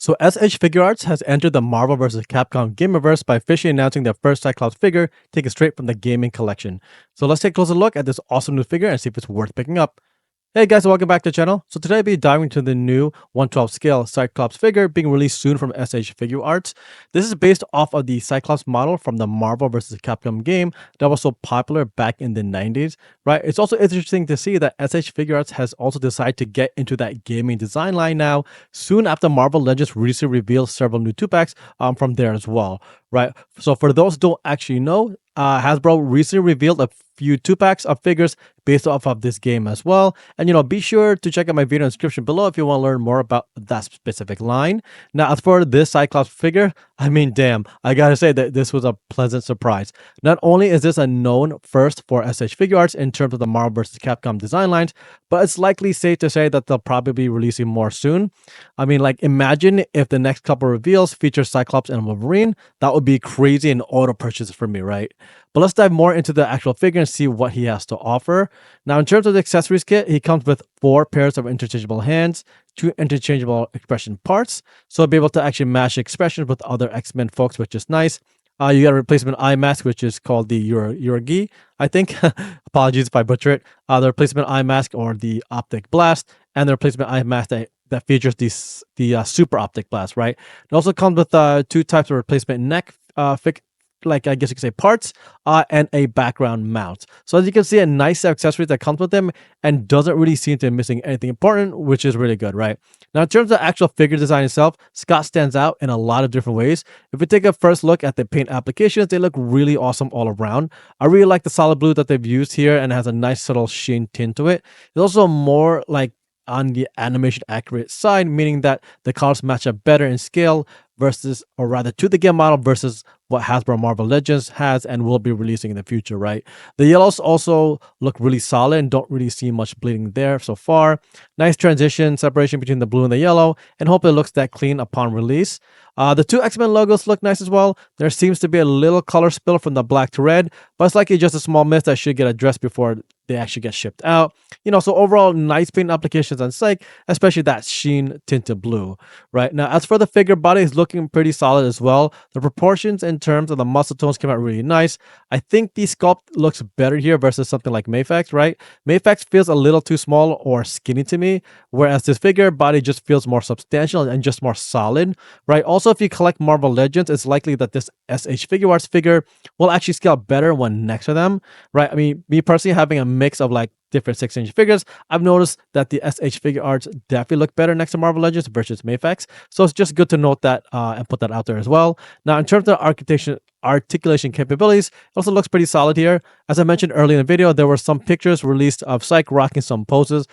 So SH Figuarts has entered the Marvel vs. Capcom Gamerverse by officially announcing their first Cyclops figure taken straight from the gaming collection. So let's take a closer look at this awesome new figure and see if it's worth picking up. Hey guys, welcome back to the channel. So today I'll be diving into the new 1/12 scale Cyclops figure being released soon from SH Figuarts. This is based off of the Cyclops model from the Marvel vs. Capcom game that was so popular back in the 90s, right? It's also interesting to see that SH Figuarts has also decided to get into that gaming design line now, soon after Marvel Legends recently revealed several new 2-packs from there as well, right? So for those who don't actually know, Hasbro recently revealed a few 2-packs of figures based off of this game as well. And be sure to check out my video description below if you want to learn more about that specific line. Now, as for this Cyclops figure, I mean, damn, I gotta say that this was a pleasant surprise. Not only is this a known first for SH Figuarts in terms of the Marvel vs. Capcom design lines, but it's likely safe to say that they'll probably be releasing more soon. I mean, like, imagine if the next couple reveals feature Cyclops and Wolverine. That would be crazy and auto purchase for me, right? But let's dive more into the actual figure and see what he has to offer. Now, in terms of the accessories kit, he comes with 4 pairs of interchangeable hands, 2 interchangeable expression parts, so I'll be able to actually match expressions with other X-Men folks, which is nice. You got a replacement eye mask, which is called the Uragi, I think. Apologies if I butcher it. The replacement eye mask or the optic blast, and the replacement eye mask that features the super optic blast, right? It also comes with 2 types of replacement neck like I guess you could say parts, and a background mount. So as you can see, a nice set of accessories that comes with them and doesn't really seem to be missing anything important, which is really good, right? Now, in terms of actual figure design itself, Scott stands out in a lot of different ways. If we take a first look at the paint applications, they look really awesome all around. I really like the solid blue that they've used here and it has a nice subtle sheen tint to it. It's also more like on the animation accurate side, meaning that the colors match up better in scale versus, or rather to the game model versus what Hasbro Marvel Legends has and will be releasing in the future, right? The yellows also look really solid and don't really see much bleeding there so far. Nice transition, separation between the blue and the yellow, and hope it looks that clean upon release. The 2 X-Men logos look nice as well. There seems to be a little color spill from the black to red, but it's likely just a small miss that should get addressed before they actually get shipped out. So overall, nice paint applications on Psych, especially that sheen tinted blue, right? Now, as for the figure body, it's looking pretty solid as well. The proportions in terms of the muscle tones came out really nice. I think the sculpt looks better here versus something like mafex, right? Mafex feels a little too small or skinny to me, whereas this figure body just feels more substantial and just more solid, right? Also, if you collect Marvel Legends, it's likely that this SH Figuarts figure will actually scale better when next to them, right? I mean, me personally having a mix of like different 6-inch figures, I've noticed that the SH Figuarts definitely look better next to Marvel Legends versus mafex. So it's just good to note that and put that out there as well. Now, in terms of articulation capabilities, it also looks pretty solid here. As I mentioned earlier in the video, there were some pictures released of Psych rocking some poses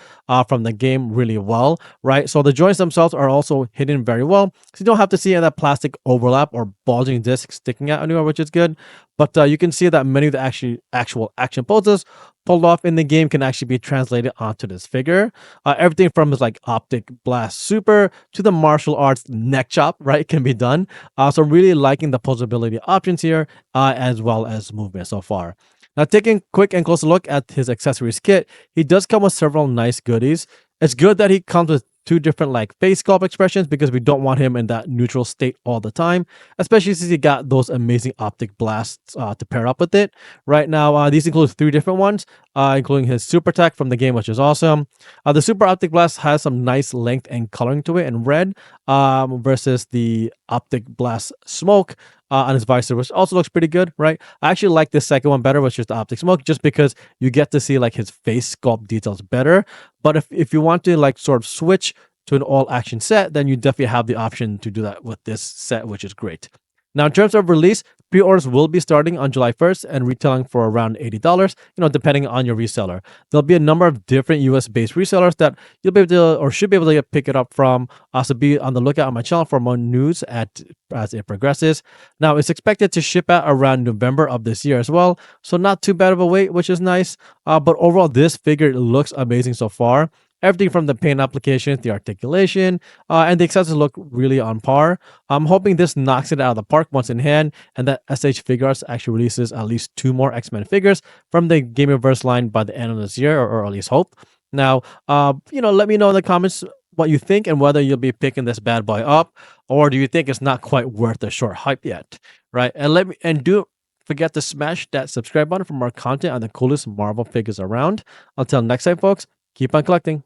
from the game really well, right? So the joints themselves are also hidden very well, so you don't have to see that plastic overlap or bulging disc sticking out anywhere, which is good. But you can see that many of the actual action poses pulled off in the game can actually be translated onto this figure. Everything from his like optic blast super to the martial arts neck chop, right, can be done. So really liking the posability options here as well as movement so far. Now, taking a quick and closer look at his accessories kit, he does come with several nice goodies. It's good that he comes with 2 different like face sculpt expressions because we don't want him in that neutral state all the time, especially since he got those amazing optic blasts to pair up with it. Right now, these include 3 different ones, including his super attack from the game, which is awesome. The super optic blast has some nice length and coloring to it in red versus the optic blast smoke on his visor, which also looks pretty good, right? I actually like this second one better, which is the optic smoke, just because you get to see like his face sculpt details better. But if you want to like sort of switch to an all action set, then you definitely have the option to do that with this set, which is great. Now, in terms of release, pre-orders will be starting on July 1st and retailing for around $80, depending on your reseller. There'll be a number of different US-based resellers that you'll be able to, or should be able to pick it up from. So be on the lookout on my channel for more news as it progresses. Now, it's expected to ship out around November of this year as well, so not too bad of a wait, which is nice. But overall, this figure looks amazing so far. Everything from the paint applications, the articulation, and the accessories look really on par. I'm hoping this knocks it out of the park once in hand, and that SH Figuarts actually releases at least 2 more X-Men figures from the Gamerverse line by the end of this year, or at least hope. Now, let me know in the comments what you think and whether you'll be picking this bad boy up, or do you think it's not quite worth the short hype yet, right? And do forget to smash that subscribe button for more content on the coolest Marvel figures around. Until next time, folks, keep on collecting.